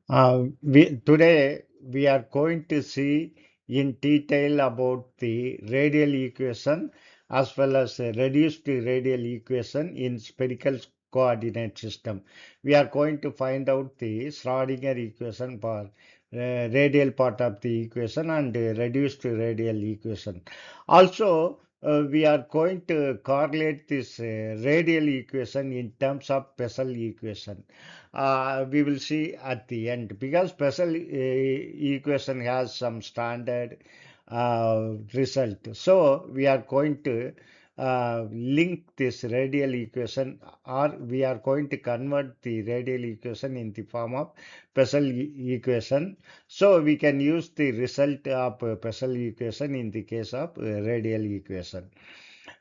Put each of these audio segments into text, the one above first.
Today we are going to see in detail about the radial equation as well as a reduced radial equation in spherical coordinate system. We are going to find out the Schrödinger equation for radial part of the equation and reduced radial equation. Also, we are going to correlate this radial equation in terms of Bessel equation. We will see at the end because Bessel equation has some standard result. So we are going to link this radial equation, or we are going to convert the radial equation in the form of Bessel equation. So we can use the result of Bessel equation in the case of radial equation.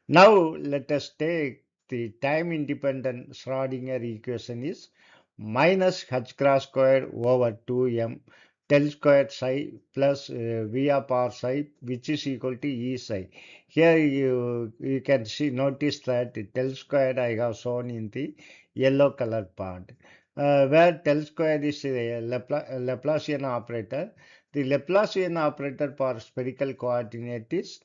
Now let us take the time independent Schrödinger equation is minus h cross squared over 2m del squared psi plus v of r psi, which is equal to e psi. Here you can see notice that del squared I have shown in the yellow color part. Where del squared is a Laplacian operator. The Laplacian operator for spherical coordinate is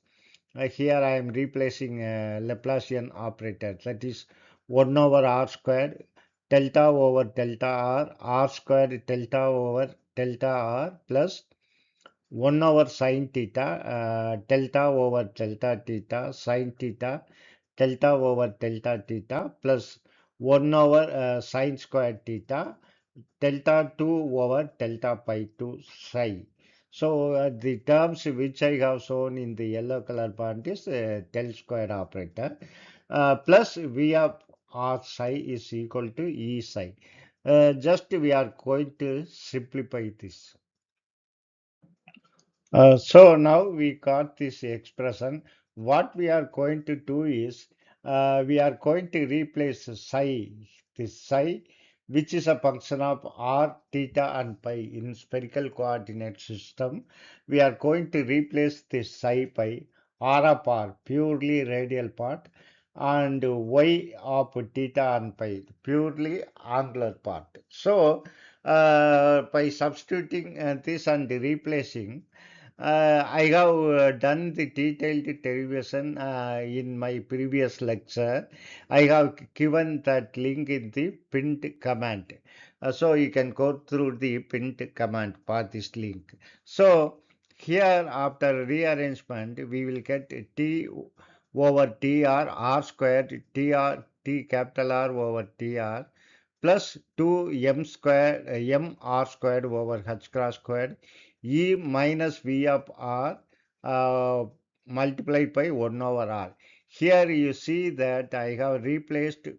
here I am replacing Laplacian operator, that is 1 over r squared delta over delta r squared delta over delta r plus 1 over sine theta delta over delta theta sine theta delta over delta theta plus 1 over sine squared theta delta 2 over delta pi 2 psi. So the terms which I have shown in the yellow color part is del square operator plus V of R psi is equal to E psi. Just we are going to simplify this. So now we got this expression. What we are going to do is we are going to replace psi, this psi, which is a function of r, theta, and pi in spherical coordinate system. We are going to replace this psi by r of r, purely radial part, and y of theta and pi, purely angular part. So by substituting this and replacing, I have done the detailed derivation in my previous lecture. I have given that link in the pinned command. So you can go through the pinned command for this link. So here after rearrangement, we will get T over TR, R squared, TR, T capital R over TR plus 2m square m r squared over h cross squared e minus v of r multiplied by 1 over r. Here you see that I have replaced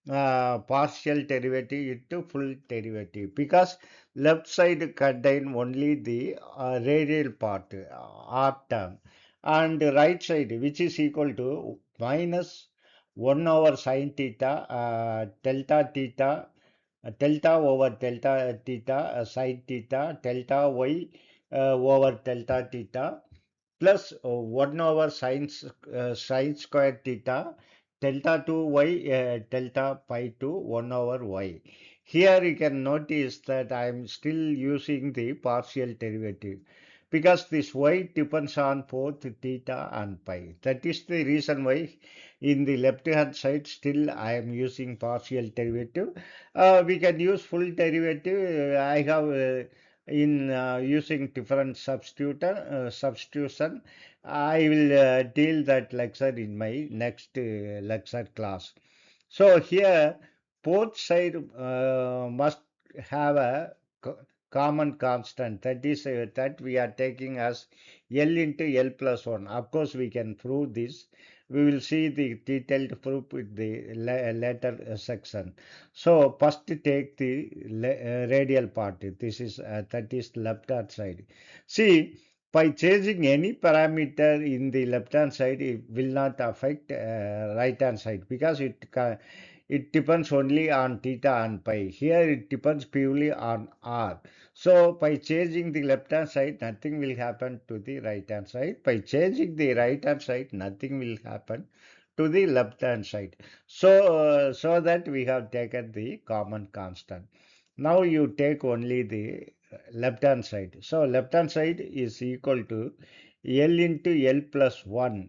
partial derivative into full derivative because left side contain only the radial part r term, and right side, which is equal to minus 1 over sine theta delta theta delta over delta theta sine theta delta y over delta theta plus 1 over sine square theta delta 2y delta pi 2 1 over y. Here you can notice that I am still using the partial derivative because this y depends on both theta and pi. That is the reason why in the left hand side still I am using partial derivative. We can use full derivative. I have in using different substitution. I will deal that lecture in my next lecture class. So here both side must have a common constant, that is that we are taking as L into L plus 1. Of course we can prove this. We will see the detailed proof in the later section. So first take the radial part. This is that is left hand side. See, by changing any parameter in the left hand side, it will not affect right hand side because it depends only on theta and pi. Here it depends purely on r. So by changing the left hand side, nothing will happen to the right hand side. By changing the right hand side, nothing will happen to the left hand side. So so that we have taken the common constant. Now you take only the left hand side. So left hand side is equal to L into L plus 1.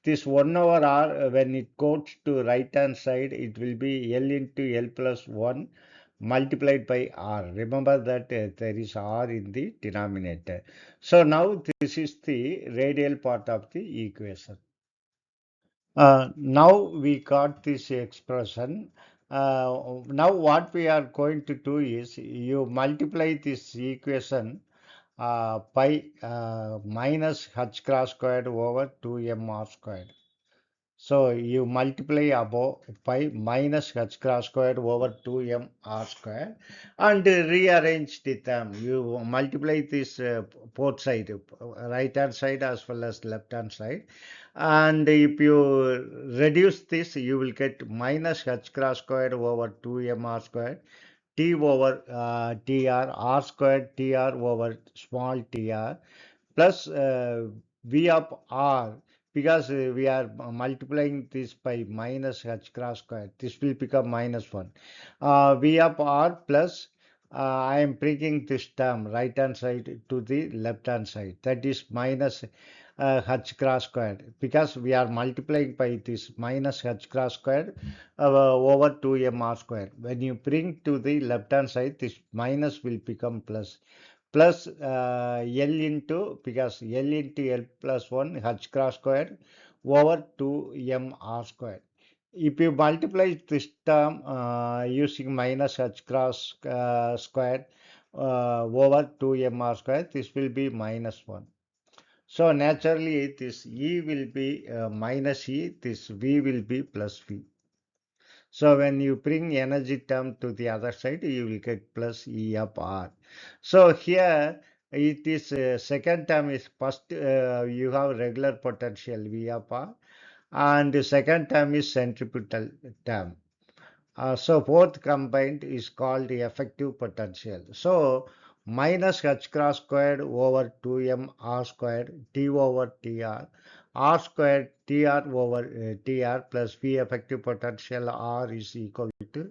This 1 over R, when it goes to right hand side, it will be L into L plus 1 multiplied by R. Remember that there is R in the denominator. So now this is the radial part of the equation. Now we got this expression. Now what we are going to do is you multiply this equation by minus h cross squared over 2m r squared. So you multiply above by minus h cross squared over 2m r squared and rearrange the term. You multiply this both side, right hand side as well as left hand side. And if you reduce this, you will get minus h cross squared over 2m r squared t over tr, r squared tr over small tr plus v of r, because we are multiplying this by minus h cross square, this will become minus 1. V of r plus I am bringing this term right hand side to the left hand side, that is minus h cross square, because we are multiplying by this minus h cross square over 2m r square. When you bring to the left hand side, this minus will become plus L into, because L into L plus 1 h cross square over 2m r square. If you multiply this term using minus h cross square over 2m r square, this will be minus 1. So naturally this E will be minus E, this V will be plus V. So when you bring energy term to the other side, you will get plus E of R. So here it is second term is first, you have regular potential V of R, and the second term is centripetal term. So both combined is called the effective potential. So minus h cross squared over 2m r squared t over tr, r squared tr over tr plus v effective potential r is equal to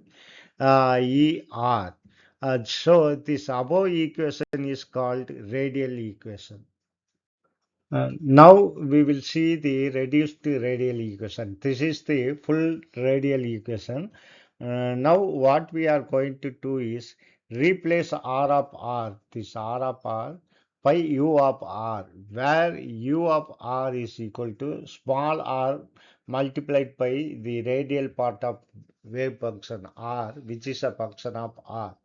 er. So this above equation is called radial equation. Now we will see the reduced radial equation. This is the full radial equation. Now what we are going to do is replace R of R, this R of R, by U of R, where U of R is equal to small r multiplied by the radial part of wave function R, which is a function of R.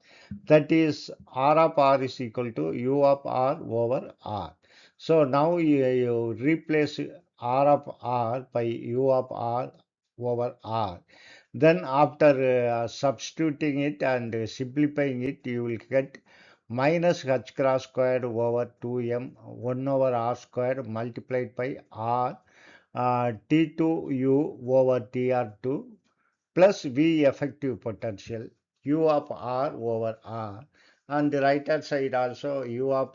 That is R of R is equal to U of R over R. So now you replace R of R by U of R over R. Then after substituting it and simplifying it, you will get minus h cross squared over 2m 1 over r squared multiplied by r T2u over Tr2 plus V effective potential U of R over R, and the right hand side also U of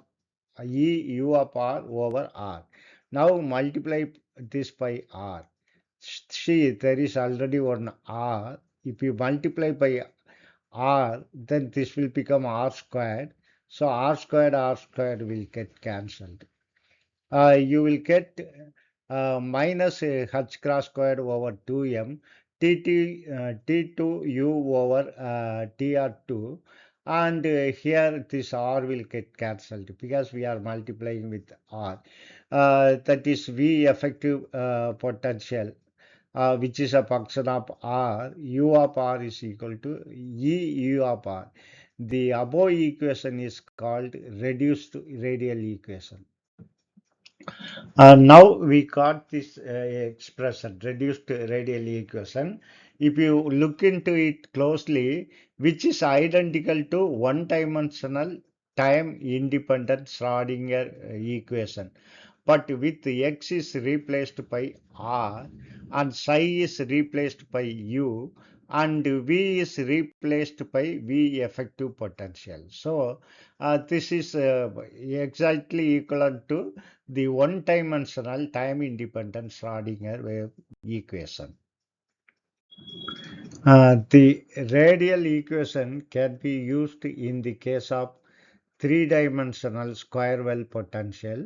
U of R over R. Now multiply this by R. See, there is already one R. If you multiply by R, then this will become R squared. So R squared will get cancelled. You will get minus h cross squared over 2m T2u over Tr2, and here this R will get cancelled because we are multiplying with R. That is V effective potential, which is a function of R. U of R is equal to E U of R. The above equation is called reduced radial equation. Now we got this expression, reduced radial equation. If you look into it closely, which is identical to one-dimensional time-independent Schrödinger equation, but with x is replaced by r and psi is replaced by u and v is replaced by v effective potential. So this is exactly equivalent to the one-dimensional time-independent Schrödinger wave equation. The radial equation can be used in the case of three-dimensional square well potential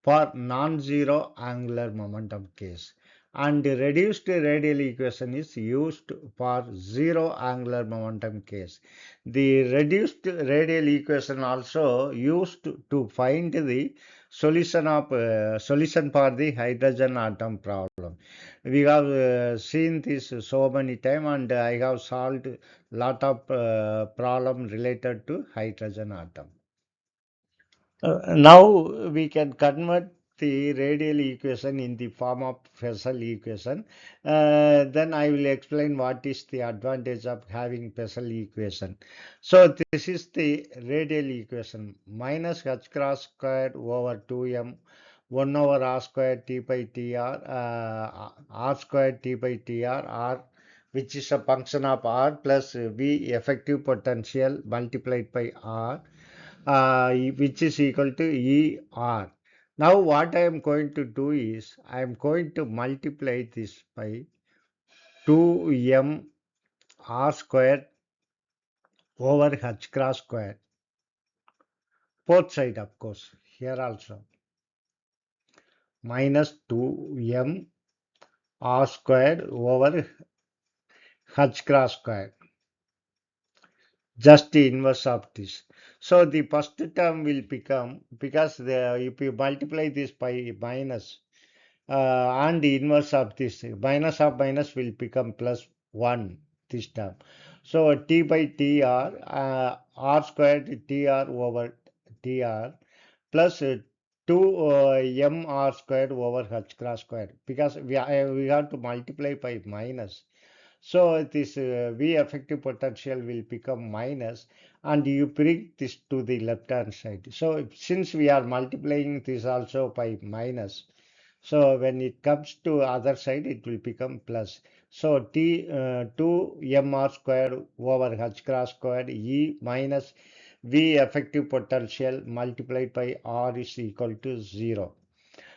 for non-zero angular momentum case, and the reduced radial equation is used for zero angular momentum case. The reduced radial equation also used to find the solution for the hydrogen atom problem. We have seen this so many times, and I have solved lot of problem related to hydrogen atom. Now we can convert the radial equation in the form of Bessel equation. Then I will explain what is the advantage of having Bessel equation. So this is the radial equation, minus h cross squared over 2m 1 over r squared t by tr, r squared t by tr, r which is a function of r plus v effective potential multiplied by r, which is equal to ER. Now what I am going to do is I am going to multiply this by 2m r squared over h cross squared. Both side, of course, here also, minus 2m r squared over h cross squared, just the inverse of this. So the first term will become, because if you multiply this by minus, and the inverse of this minus of minus will become plus 1 this term. So t by tr, r squared tr over tr plus 2 m r squared over h cross squared, because we have to multiply by minus. So this V effective potential will become minus, and you bring this to the left hand side. So since we are multiplying this also by minus, so when it comes to other side, it will become plus. So T 2 mr squared over h cross squared E minus V effective potential multiplied by R is equal to 0.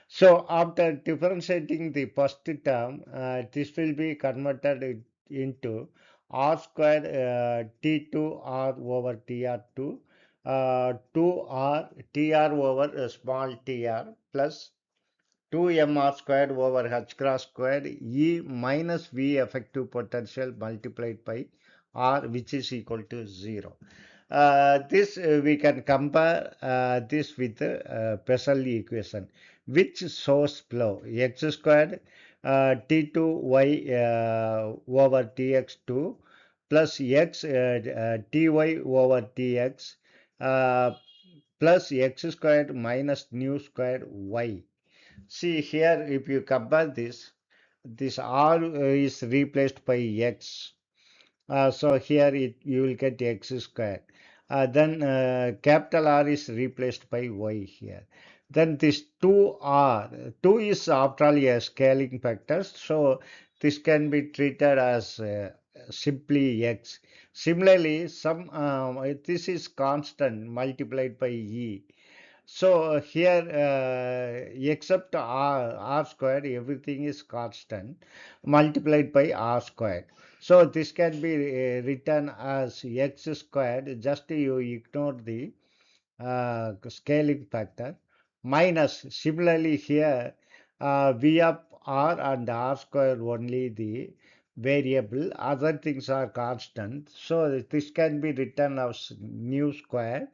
So after differentiating the first term, this will be converted into R squared T2R over TR2, 2R TR over small tr plus 2mr squared over h cross squared E minus V effective potential multiplied by R, which is equal to 0. This we can compare this with the Bessel equation, which shows below x squared t2y over tx2 plus x ty over tx plus x squared minus nu squared y. See here, if you compare this, this r is replaced by x. So here you will get x squared. Then capital R is replaced by y here. Then this 2r, 2 is after all a scaling factor, so this can be treated as simply x. Similarly, this is constant multiplied by e. So here, except r squared, everything is constant multiplied by r squared. So this can be written as x squared, just you ignore the scaling factor, minus similarly here v of r and r square only the variable, other things are constant, so this can be written as nu square,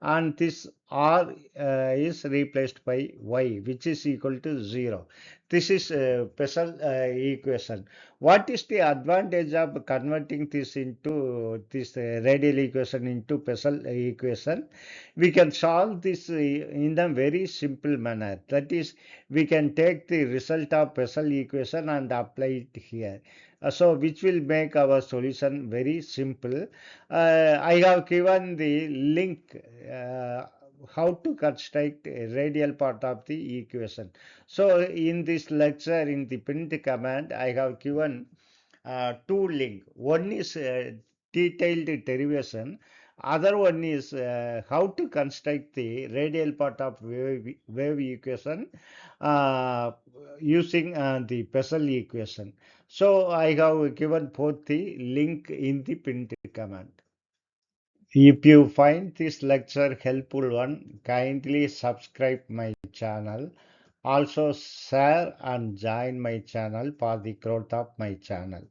and this r is replaced by y, which is equal to 0. This is Bessel equation. What is the advantage of converting this into this radial equation into Bessel equation? We can solve this in a very simple manner. That is, we can take the result of Bessel equation and apply it here. So which will make our solution very simple. I have given the link how to construct a radial part of the equation. So in this lecture, in the print command, I have given two links. One is detailed derivation, Other one is how to construct the radial part of wave equation uh, using the Bessel equation. So I have given both the link in the pinned comment. If you find this lecture helpful one, kindly subscribe my channel. Also share and join my channel for the growth of my channel.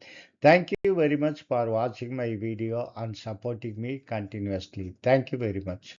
Thank you very much for watching my video and supporting me continuously. Thank you very much.